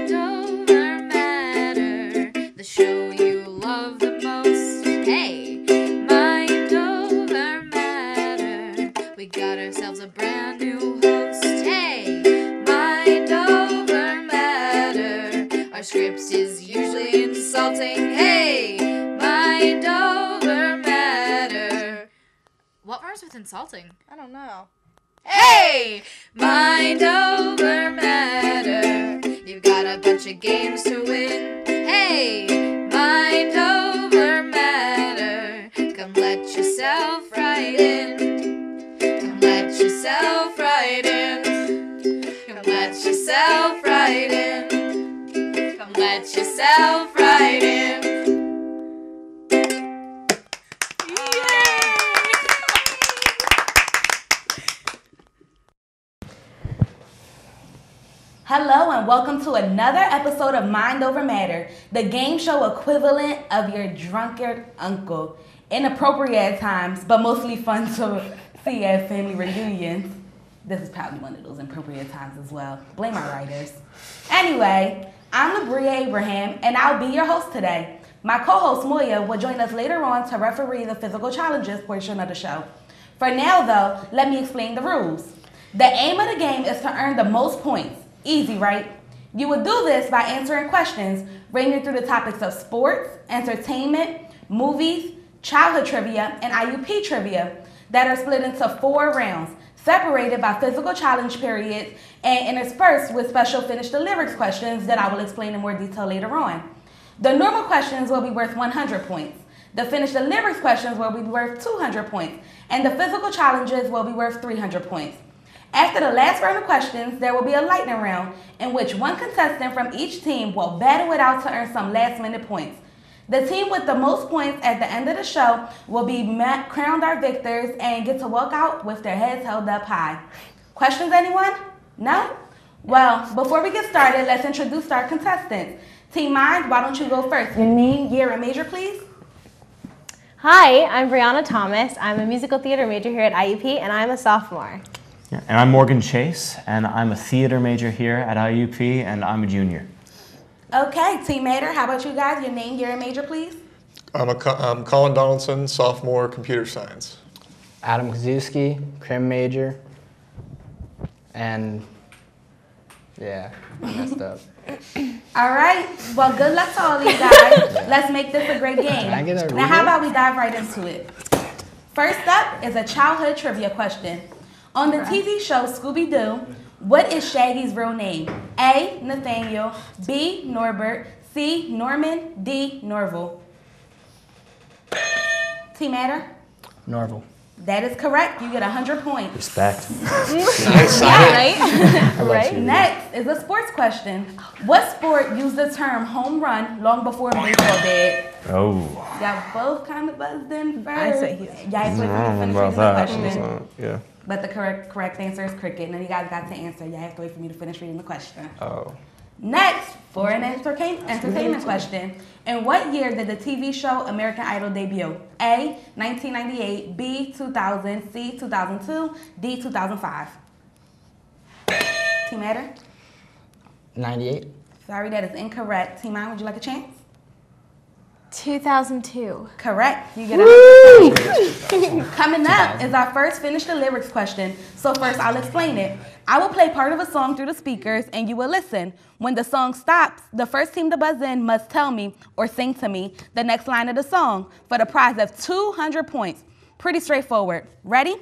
Mind over matter, the show you love the most. Hey, mind over matter, we got ourselves a brand new host. Hey, mind over matter, our script is usually insulting. Hey, mind over matter. What rhymes with insulting? I don't know. Hey, mind over matter, you've got a bunch of games to win. Hey, mind over matter, come let yourself right in. Come let yourself right in. Come let yourself right in. Come let yourself right in. Hello and welcome to another episode of Mind Over Matter, the game show equivalent of your drunkard uncle. Inappropriate at times, but mostly fun to see at family reunions. This is probably one of those inappropriate times as well. Blame our writers. Anyway, I'm Labria Abraham and I'll be your host today. My co-host Moya will join us later on to referee the physical challenges portion of the show. For now though, let me explain the rules. The aim of the game is to earn the most points. Easy, right? You would do this by answering questions ranging through the topics of sports, entertainment, movies, childhood trivia, and IUP trivia that are split into 4 rounds, separated by physical challenge periods and interspersed with special finish the lyrics questions that I will explain in more detail later on. The normal questions will be worth 100 points. The finish the lyrics questions will be worth 200 points, and the physical challenges will be worth 300 points. After the last round of questions, there will be a lightning round in which one contestant from each team will battle it out to earn some last-minute points. The team with the most points at the end of the show will be crowned our victors and get to walk out with their heads held up high. Questions, anyone? No? Well, before we get started, let's introduce our contestants. Team Mind, why don't you go first? Your name, year, and major, please. Hi, I'm Brianna Thomas. I'm a musical theater major here at IUP, and I'm a sophomore. Yeah, and I'm Morgan Chase, and I'm a theater major here at IUP, and I'm a junior. Okay, Team Mater, how about you guys? Your name, year, and major, please. I'm Colin Donaldson, sophomore, computer science. Adam Kazuski, crim major, and yeah, I messed up. All right, well, good luck to all of you guys. Let's make this a great game. Now, how about we dive right into it? First up is a childhood trivia question. On the TV show Scooby-Doo, what is Shaggy's real name? A, Nathaniel, B, Norbert, C, Norman, D, Norval. Team Matter? Norval. That is correct. You get 100 points. Respect. Nice. Yeah, right? Right. Next is a sports question. What sport used the term home run long before baseball did? Oh. Y'all both kind of buzzed in first. I say yes. Y'all have to wait for me to finish reading the question. Yeah. But the correct answer is cricket. None of you guys got to answer. Y'all have to wait for me to finish reading the question. Oh. Next, for an entertainment question. In what year did the TV show American Idol debut? A, 1998, B, 2000, C, 2002, D, 2005. Team Matter? 98. Sorry, that is incorrect. Team Mind, would you like a chance? 2002. Correct. You get a Coming up is our first finish the lyrics question. So first, I'll explain it. I will play part of a song through the speakers and you will listen. When the song stops, the first team to buzz in must tell me or sing to me the next line of the song for the prize of 200 points. Pretty straightforward. Ready?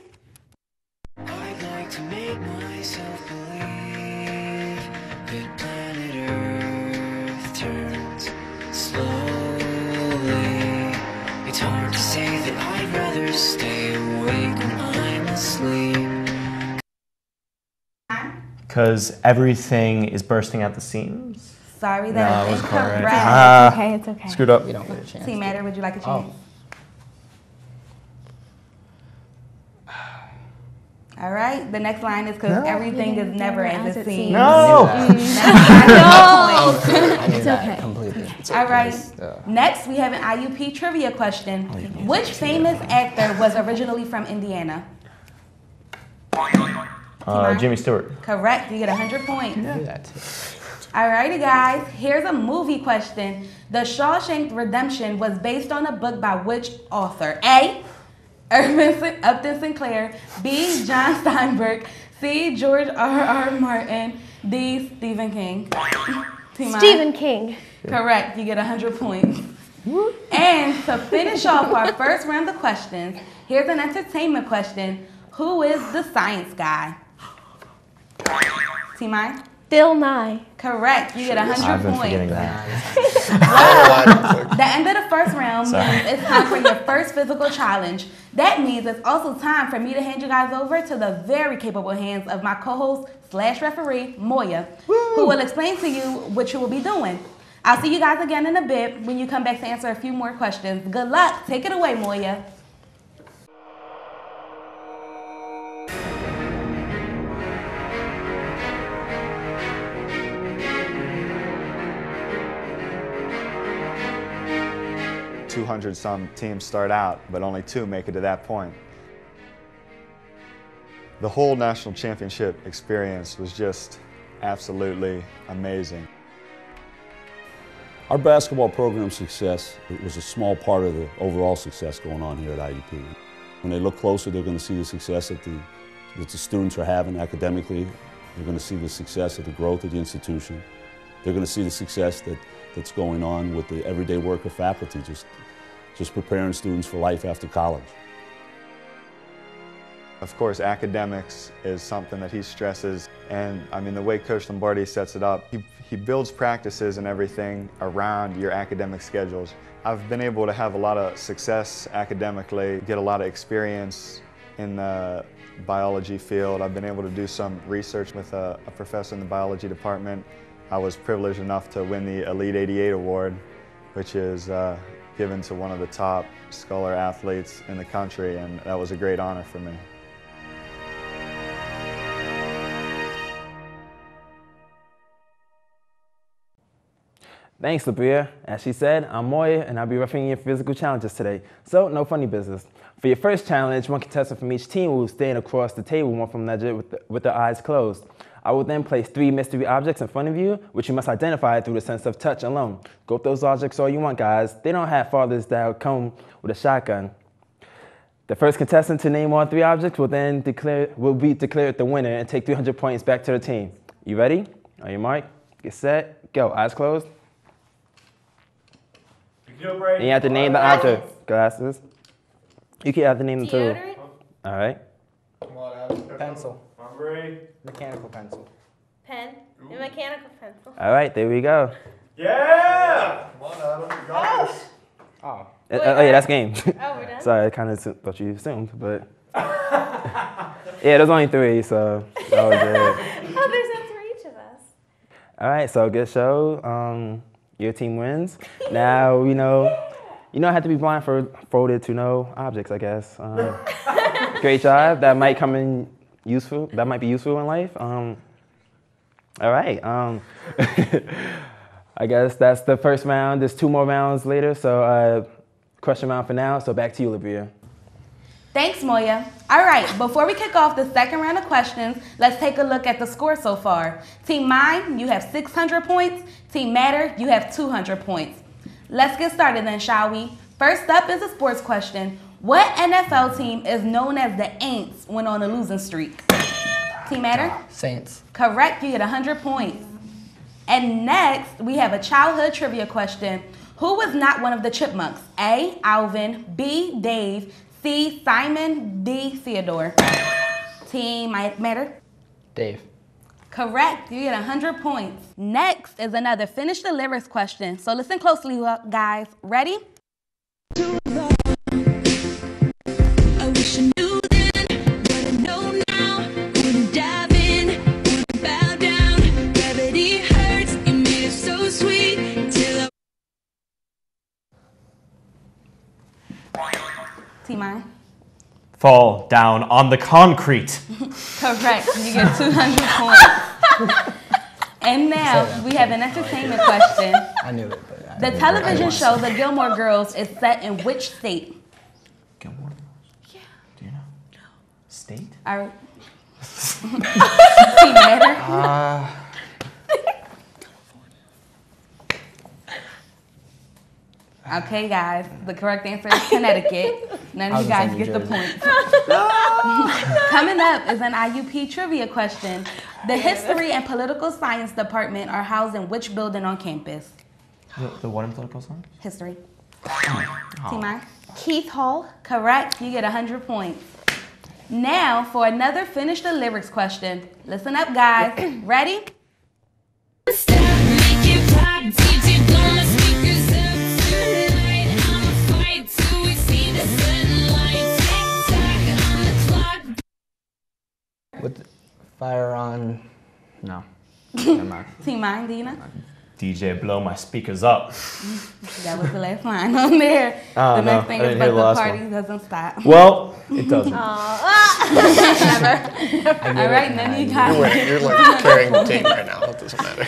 I'd like to make myself believe that planet Earth turns slowly. It's hard to say that I'd rather stay awake when I'm asleep. Because everything is bursting at the seams. Sorry, that is incorrect. It's okay. Screwed up. We don't get a chance. Team Matter, would you like a chance? All right, the next line is because everything is never as it seems. No! It's okay. Completely. All right, next we have an IUP trivia question. Which famous actor was originally from Indiana? Jimmy Stewart. Correct, you get 100 points. Do that too. Alrighty, guys. Here's a movie question. The Shawshank Redemption was based on a book by which author? A. Upton Sinclair. B. John Steinbeck. C. George R.R. Martin. D. Stephen King. Stephen King. Correct. You get 100 points. And to finish off our first round of questions, here's an entertainment question. Who is the science guy? T-Mine? Bill Nye. Correct. You get 100 I've been points. forgetting that. The end of the first round means it's time for your first physical challenge. That means it's also time for me to hand you guys over to the very capable hands of my co-host / referee, Moya, who will explain to you what you will be doing. I'll see you guys again in a bit when you come back to answer a few more questions. Good luck. Take it away, Moya. Some teams start out, but only 2 make it to that point. The whole national championship experience was just absolutely amazing. Our basketball program success was a small part of the overall success going on here at IUP. When they look closer, they're going to see the success that the students are having academically. They're going to see the success of the growth of the institution. They're going to see the success that's going on with the everyday work of faculty, just preparing students for life after college. Of course, academics is something that he stresses, and I mean the way Coach Lombardi sets it up, he builds practices and everything around your academic schedules. I've been able to have a lot of success academically, get a lot of experience in the biology field. I've been able to do some research with a professor in the biology department. I was privileged enough to win the Elite 88 award, which is given to one of the top scholar athletes in the country, and that was a great honor for me. Thanks, Labria. As she said, I'm Moya, and I'll be refereeing your physical challenges today. So, no funny business. For your first challenge, one contestant from each team will stand across the table, one from another, with their eyes closed. I will then place 3 mystery objects in front of you, which you must identify through the sense of touch alone. Go with those objects all you want, guys. They don't have fathers that come with a shotgun. The first contestant to name all 3 objects will then be declared the winner and take 300 points back to the team. You ready? On your mark, get set, go. Eyes closed. And you have to name the object. Glasses. You can have to name them too. All right. Come on, Adam. Pencil. Hungry. Mechanical pencil. Pen. A mechanical pencil. All right, there we go. Yeah! Come on, Adam. You got this. Oh. Oh yeah, that's game. Oh, we're done? Sorry, I kind of thought you assumed, but yeah, there's only 3, so that was it. Oh, there's no 3 each of us. All right, so good show. Your team wins. Now you know I have to be blindfolded to know objects, I guess. Great job. That might come in useful. That might be useful in life. All right. I guess that's the first round. There's 2 more rounds later, so question round for now. So back to you, Labria. Thanks, Moya. All right, before we kick off the second round of questions, let's take a look at the score so far. Team Mine, you have 600 points. Team Matter, you have 200 points. Let's get started then, shall we? First up is a sports question. What NFL team is known as the Aints when on a losing streak? Team Matter? Saints. Correct, you get 100 points. And next, we have a childhood trivia question. Who was not one of the Chipmunks? A, Alvin, B, Dave, C, Simon, D, Theodore. Team Matter? Dave. Correct, you get 100 points. Next is another finish the lyrics question. So listen closely, guys. Ready? I wish I knew then what I know now. Wouldn't dive in, wouldn't bow down. Gravity hurts, you made it so sweet till T-Mine. Fall down on the concrete. Correct, you get 200 points. And now we have an entertainment question. I knew it, but I The didn't television realize. show The Gilmore Girls is set in which state? Gilmore? Yeah. Do you know? No. State? All right. Team Matter? Okay, guys, the correct answer is Connecticut. None of you guys get the point. Coming up is an IUP trivia question. The History and Political Science Department are housed in which building on campus? The what in political science? History. Oh. Team I? Keith Hall. Correct. You get 100 points. Now for another finish the lyrics question. Listen up, guys. Ready? With fire on. No. Never mind. Team I, Dina? DJ, blow my speakers up. That was the last line on there. Oh, the no, next thing I is, didn't but hear the the last party one. doesn't stop. Well, it doesn't. Never. All right, none of you guys. You're like carrying the team right now. It doesn't matter.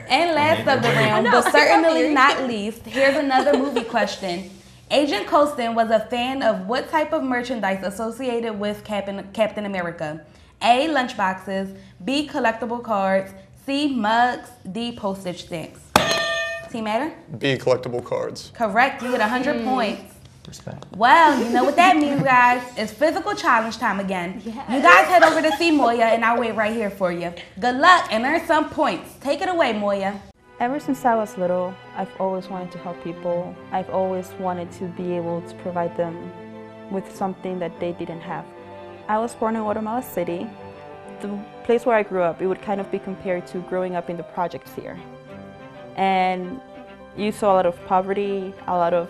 And last of the round, but certainly not least, here's another movie question. Agent Coulson was a fan of what type of merchandise associated with Captain America? A, lunchboxes, B, collectible cards, C, mugs, D, postage stamps. Team Matter? B, collectible cards. Correct, you get 100 points. Respect. Well, you know what that means, guys. It's physical challenge time again. You guys head over to see Moya, and I'll wait right here for you. Good luck and earn some points. Take it away, Moya. Ever since I was little, I've always wanted to help people. I've always wanted to be able to provide them with something that they didn't have. I was born in Guatemala City. The place where I grew up, it would kind of be compared to growing up in the projects here. And you saw a lot of poverty, a lot of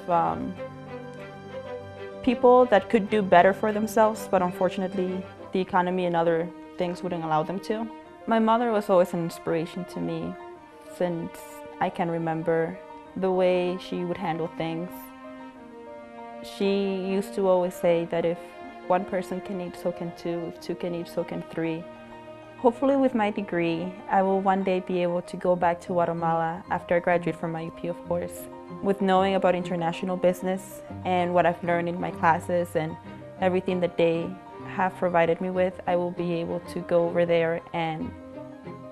people that could do better for themselves, but unfortunately, the economy and other things wouldn't allow them to. My mother was always an inspiration to me since I can remember the way she would handle things. She used to always say that if one person can eat, so can two. If two can eat, so can three. Hopefully with my degree, I will one day be able to go back to Guatemala after I graduate from IUP, of course. With knowing about international business and what I've learned in my classes and everything that they have provided me with, I will be able to go over there and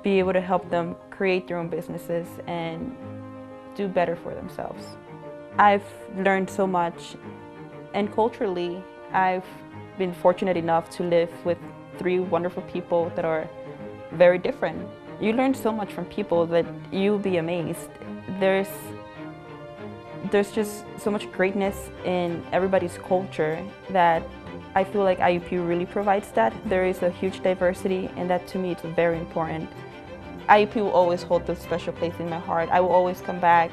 be able to help them create their own businesses and do better for themselves. I've learned so much, and culturally, I've been fortunate enough to live with 3 wonderful people that are very different. You learn so much from people that you'll be amazed. There's just so much greatness in everybody's culture that I feel like IUP really provides that. There is a huge diversity, and that to me is very important. IUP will always hold a special place in my heart. I will always come back.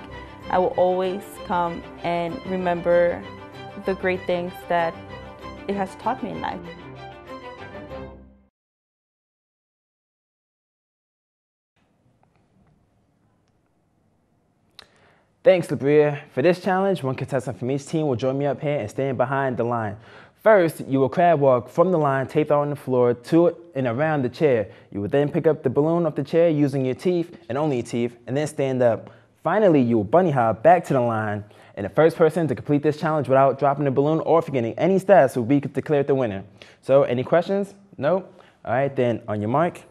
I will always come and remember the great things that it has taught me in life. Thanks, Labria. For this challenge, one contestant from each team will join me up here and stand behind the line. First, you will crab walk from the line taped on the floor to and around the chair. You will then pick up the balloon off the chair using your teeth and only your teeth, and then stand up. Finally, you will bunny hop back to the line, and the first person to complete this challenge without dropping the balloon or forgetting any stats will be declared the winner. So, any questions? No? All right, then on your mark,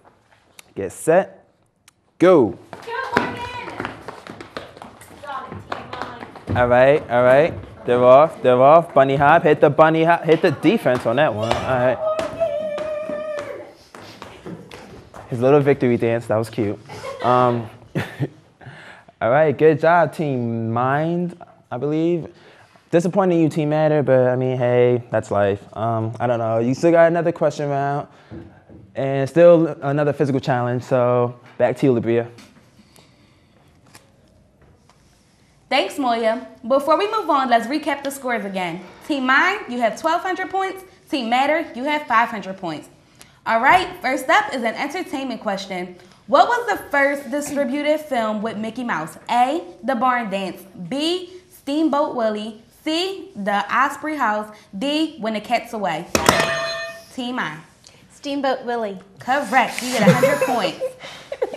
get set, go. All right. They're off. Bunny hop, hit the bunny hop, hit the defense on that one. All right. His little victory dance, that was cute. All right, good job, Team Mind, I believe. Disappointing you, Team Matter, but I mean, hey, that's life. I don't know, you still got another question round and still another physical challenge, so back to you, Labria. Thanks, Moya. Before we move on, let's recap the scores again. Team Mind, you have 1,200 points. Team Matter, you have 500 points. All right, first up is an entertainment question. What was the first distributed film with Mickey Mouse? A, The Barn Dance. B, Steamboat Willie. C, The Osprey House. D, When the Cat's Away. Team Mind. Steamboat Willie. Correct, you get 100 points.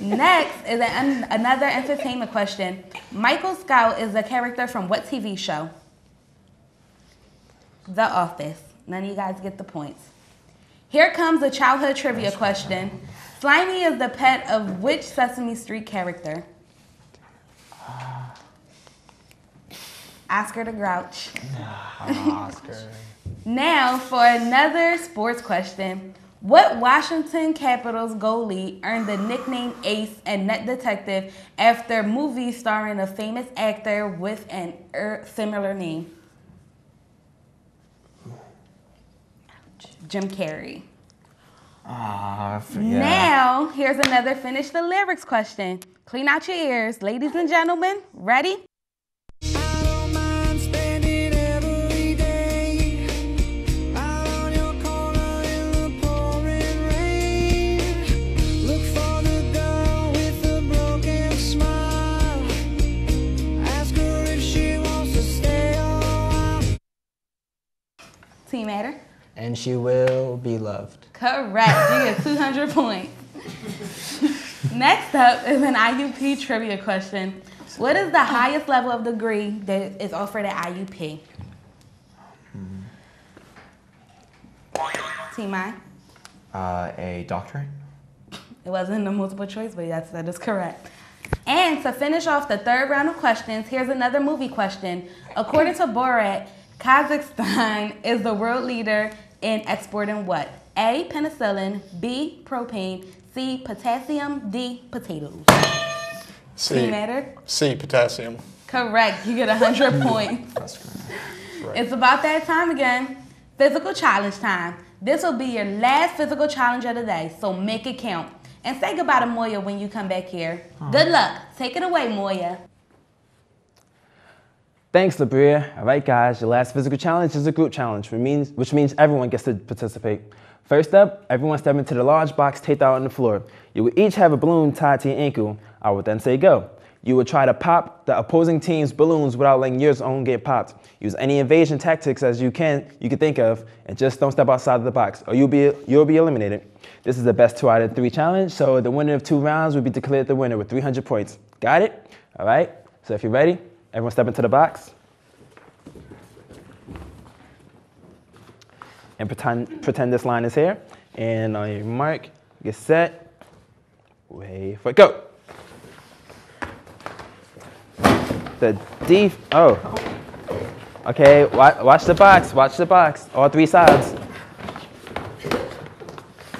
Next is another entertainment question. Michael Scout is a character from what TV show? The Office. None of you guys get the points. Here comes a childhood trivia question. Slimy is the pet of which Sesame Street character? Oscar the Grouch. Oscar. Now for another sports question. What Washington Capitals goalie earned the nickname Ace and Net Detective after movies starring a famous actor with an similar name? Jim Carrey. I forget. Now, here's another finish the lyrics question. Clean out your ears, ladies and gentlemen. Ready? Team Matter? And she will be loved. Correct. You get 200 points. Next up is an IUP trivia question. What is the highest level of degree that is offered at IUP? Team I? A doctorate? It wasn't a multiple choice, but yes, that is correct. And to finish off the third round of questions, here's another movie question. According to Borat, Kazakhstan is the world leader in exporting what? A, penicillin, B, propane, C, potassium, D, potatoes. C. Matter? C, potassium. Correct. You get 100 points. That's right. It's about that time again. Physical challenge time. This will be your last physical challenge of the day, so make it count. And say goodbye to Moya when you come back here. Good luck. Take it away, Moya. Thanks, Labria. All right, guys, your last physical challenge is a group challenge, which means everyone gets to participate. First up, everyone step into the large box taped out on the floor. You will each have a balloon tied to your ankle. I will then say go. You will try to pop the opposing team's balloons without letting yours own get popped. Use any evasion tactics as you can think of, and just don't step outside of the box, or you'll be eliminated. This is the best 2 out of 3 challenge, so the winner of 2 rounds will be declared the winner with 300 points. Got it? All right. So if you're ready, everyone step into the box. And pretend this line is here. And on your mark, get set, wait for it, go. Okay, watch the box, all 3 sides.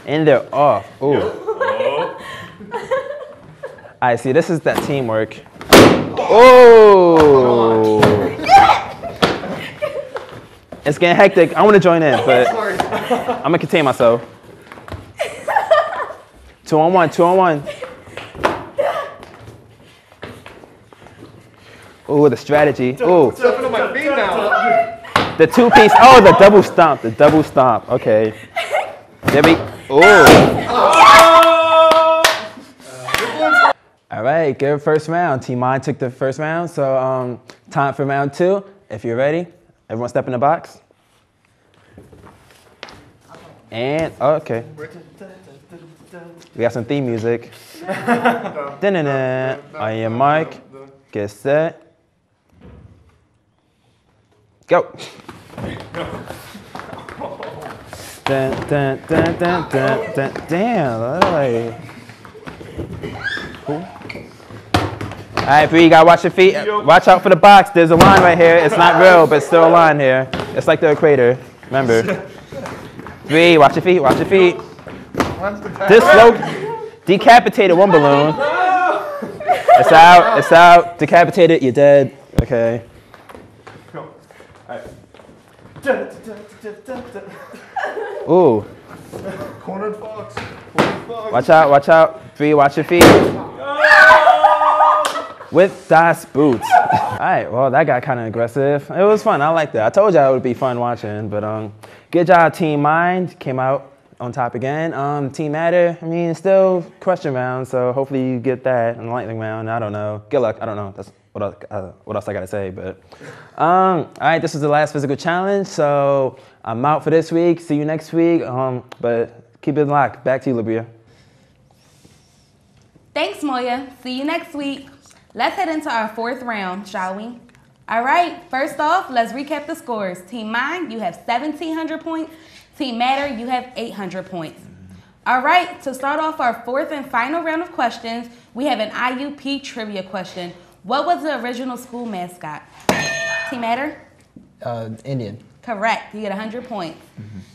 And they're off, ooh. All right, see, this is that teamwork. Oh! It's getting hectic. I want to join in, but I'm gonna contain myself. 2 on 1, 2 on 1. Ooh, the strategy. Ooh. Stepping on my feet now. The 2-piece. Oh, the double stomp. Okay. There we. Ooh. All right, good first round. Team Mine took the first round, so time for round 2. If you're ready, everyone step in the box. And, okay. We got some theme music. On your mark, get set. Go. Damn, like. Cool. All right, Bree, you gotta watch your feet. Watch out for the box. There's a line right here. It's not real, but still a line here. It's like the equator. Remember. Bree, watch your feet. Watch your feet. This slow. Decapitated 1 balloon. It's out. It's out. Decapitated. You're dead. Okay. Ooh. Cornered fox. Watch out. Watch out. Bree, watch your feet. With Das Boots. All right, well, that got kind of aggressive. It was fun. I liked that. I told you it would be fun watching, but good job, Team Mind. Came out on top again. Team Matter, I mean, it's still question round, so hopefully you get that in the lightning round. I don't know. Good luck. I don't know. That's what else I got to say, but. All right, this is the last physical challenge, so I'm out for this week. See you next week, but keep it locked. Back to you, Labria. Thanks, Moya. See you next week. Let's head into our 4th round, shall we? All right, first off, let's recap the scores. Team Mind, you have 1,700 points. Team Matter, you have 800 points. All right, to start off our 4th and final round of questions, we have an IUP trivia question. What was the original school mascot? Team Adder? Indian. Correct. You get 100 points.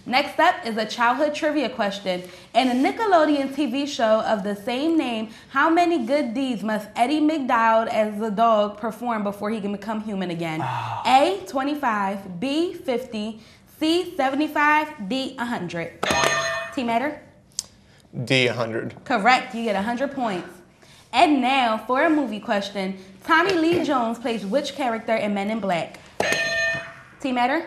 Next up is a childhood trivia question. In a Nickelodeon TV show of the same name, how many good deeds must Eddie McDowell as the dog perform before he can become human again? A, 25, B, 50, C, 75, D, 100. Team Adder? D, 100. Correct. You get 100 points. And now for a movie question. Tommy Lee Jones plays which character in Men in Black? Team Adder?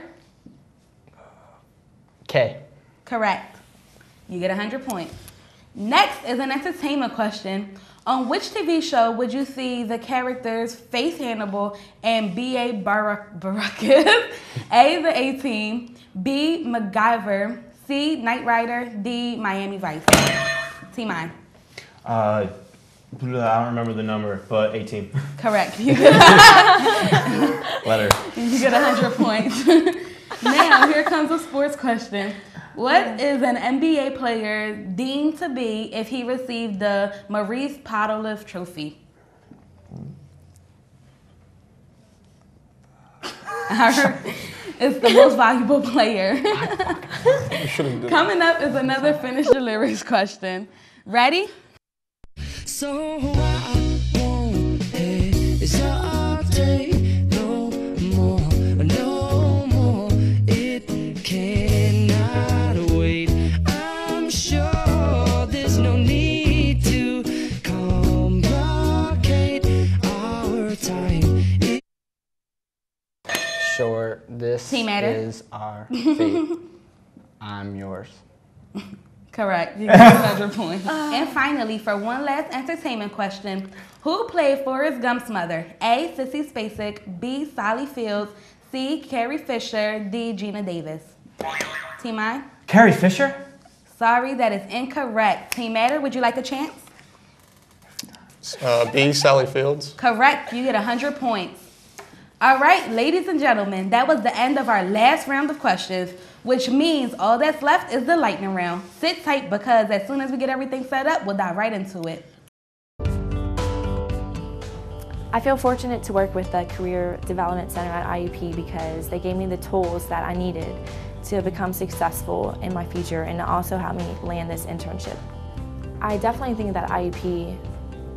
K. Correct. You get 100 points. Next is an entertainment question. On which TV show would you see the characters Faith Hannibal and B.A. Baracus? A, The A-Team, B, MacGyver, C, Knight Rider, D, Miami Vice. Team I. I don't remember the number, but 18. Correct. You get Letter. You get 100 points. Now, here comes a sports question. What is an NBA player deemed to be if he received the Maurice Podoliff Trophy? It's the most valuable player. Coming up is another Finish the Lyrics question. Ready? So I won't hesitate no more, no more. It cannot wait. I'm sure there's no need to complicate our time. Sure, this Team Adder? is our fate. I'm yours. Correct. You get 100 points. And finally, for one last entertainment question, who played Forrest Gump's mother? A, Sissy Spacek, B, Sally Fields, C, Carrie Fisher, D, Gina Davis. Team I? Carrie Fisher? Sorry, that is incorrect. Team Adder, would you like a chance? B, Sally Fields. Correct. You get 100 points. All right, ladies and gentlemen, that was the end of our last round of questions, which means all that's left is the lightning round. Sit tight because as soon as we get everything set up, we'll dive right into it. I feel fortunate to work with the Career Development Center at IUP because they gave me the tools that I needed to become successful in my future and to also help me land this internship. I definitely think that IUP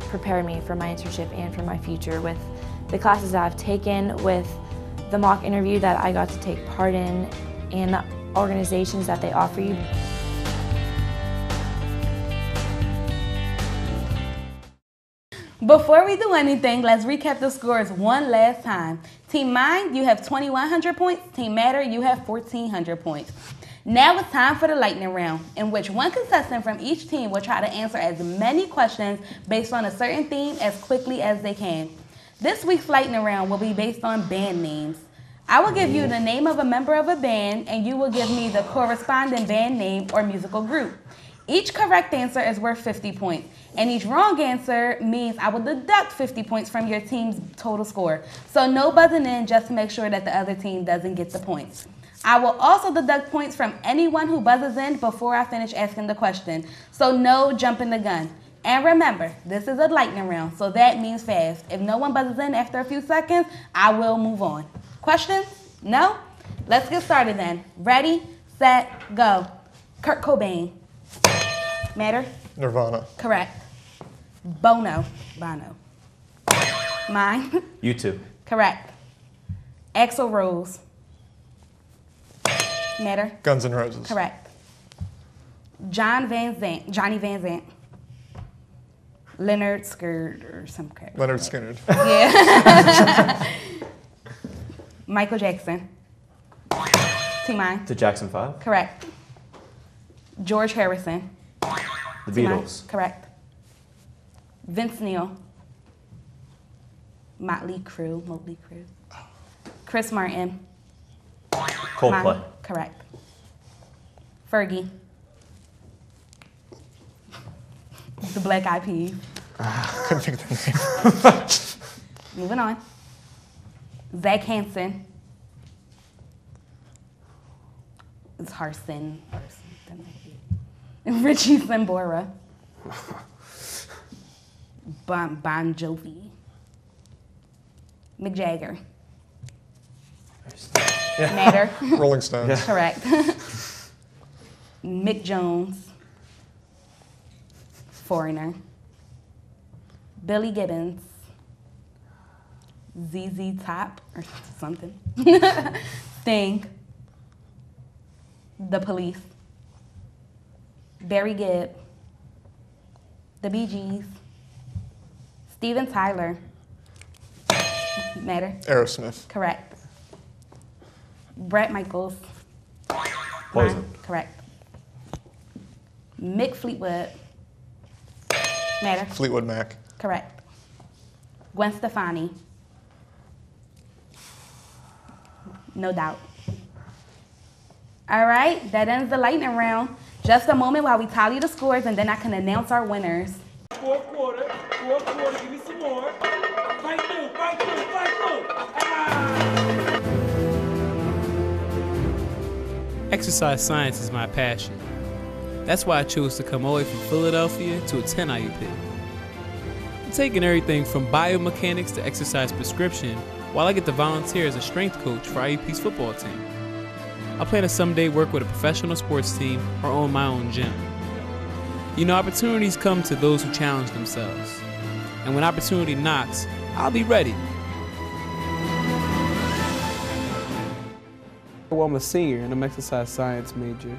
prepared me for my internship and for my future with the classes that I've taken, with the mock interview that I got to take part in, and the organizations that they offer you. Before we do anything, let's recap the scores one last time. Team Mind, you have 2,100 points. Team Matter, you have 1,400 points. Now it's time for the lightning round, in which one contestant from each team will try to answer as many questions based on a certain theme as quickly as they can. This week's lightning round will be based on band names. I will give you the name of a member of a band, and you will give me the corresponding band name or musical group. Each correct answer is worth 50 points, and each wrong answer means I will deduct 50 points from your team's total score. So no buzzing in, just to make sure that the other team doesn't get the points. I will also deduct points from anyone who buzzes in before I finish asking the question. So no jumping the gun. And remember, this is a lightning round, so that means fast. If no one buzzes in after a few seconds, I will move on. Questions? No? Let's get started then. Ready, set, go. Kurt Cobain. Matter? Nirvana. Correct. Bono. Mine? You too. Correct. Axl Rose. Matter? Guns N' Roses. Correct. Johnny Van Zant. Leonard Skinner or some crap. Leonard Skinner. Yeah. Michael Jackson. Team I. The Jackson 5. Correct. George Harrison. The Team I. Beatles. Correct. Vince Neil. Motley Crue. Chris Martin. Coldplay. Mine. Correct. Fergie. The Black Eyed Peas. Couldn't think of the name. Moving on. Zach Hansen. It's Harson. Richie Sambora. Bon Jovi. Mick Jagger. Matter. Rolling Stones. Correct. Mick Jones. Foreigner. Billy Gibbons. ZZ Top or something. Sting. The Police. Barry Gibb. The Bee Gees. Steven Tyler. Matter. Aerosmith. Correct. Bret Michaels. Poison. Correct. Mick Fleetwood. Matter. Fleetwood Mac. Correct. Gwen Stefani. No doubt. All right, that ends the lightning round. Just a moment while we tally the scores and then I can announce our winners. Fourth quarter, give me some more. Fight through. Exercise science is my passion. That's why I chose to come all the way from Philadelphia to attend IUP. I'm taking everything from biomechanics to exercise prescription while I get to volunteer as a strength coach for IUP's football team. I plan to someday work with a professional sports team or own my own gym. You know, opportunities come to those who challenge themselves. And when opportunity knocks, I'll be ready. Well, I'm a senior and I'm an exercise science major.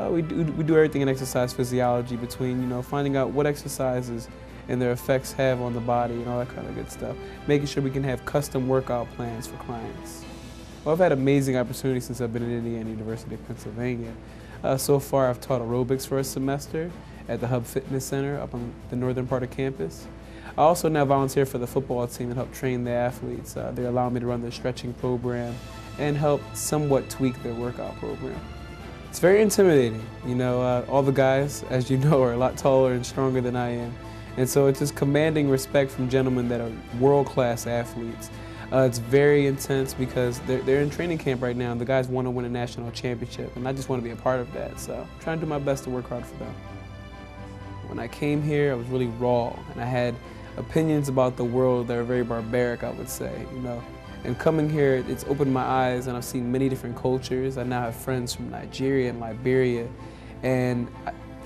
We do everything in exercise physiology between, finding out what exercises and their effects have on the body and all that kind of good stuff. Making sure we can have custom workout plans for clients. Well, I've had amazing opportunities since I've been in Indiana University of Pennsylvania. So far, I've taught aerobics for a semester at the Hub Fitness Center up on the northern part of campus. I also now volunteer for the football team and help train the athletes. They allow me to run their stretching program and help somewhat tweak their workout program. It's very intimidating. All the guys, as you know, are a lot taller and stronger than I am. And so it's just commanding respect from gentlemen that are world-class athletes. It's very intense because they're in training camp right now and the guys want to win a national championship and I just want to be a part of that. So I'm trying to do my best to work hard for them. When I came here, I was really raw and I had opinions about the world that are very barbaric, I would say, And coming here, it's opened my eyes and I've seen many different cultures. I now have friends from Nigeria and Liberia and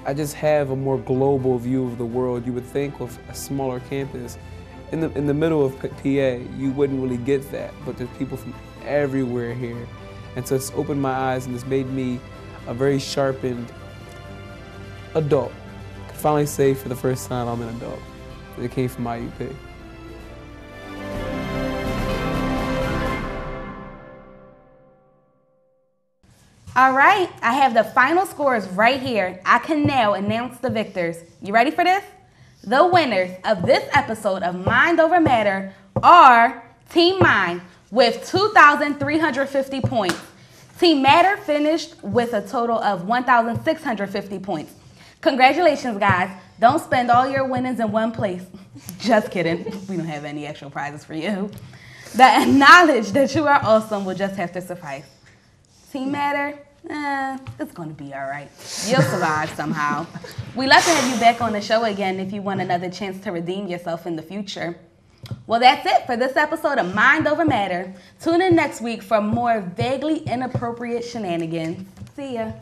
I just have a more global view of the world. You would think with a smaller campus, in the middle of PA, you wouldn't really get that, but there's people from everywhere here. And so it's opened my eyes and it's made me a very sharpened adult. I can finally say for the first time I'm an adult. And it came from IUP. All right, I have the final scores right here. I can now announce the victors. You ready for this? The winners of this episode of Mind Over Matter are Team Mind with 2,350 points. Team Matter finished with a total of 1,650 points. Congratulations, guys. Don't spend all your winnings in one place. Just kidding. We don't have any extra prizes for you. The knowledge that you are awesome will just have to suffice. Team Matter, it's going to be all right. You'll survive somehow. We'd love to have you back on the show again if you want another chance to redeem yourself in the future. Well, that's it for this episode of Mind Over Matter. Tune in next week for more vaguely inappropriate shenanigans. See ya.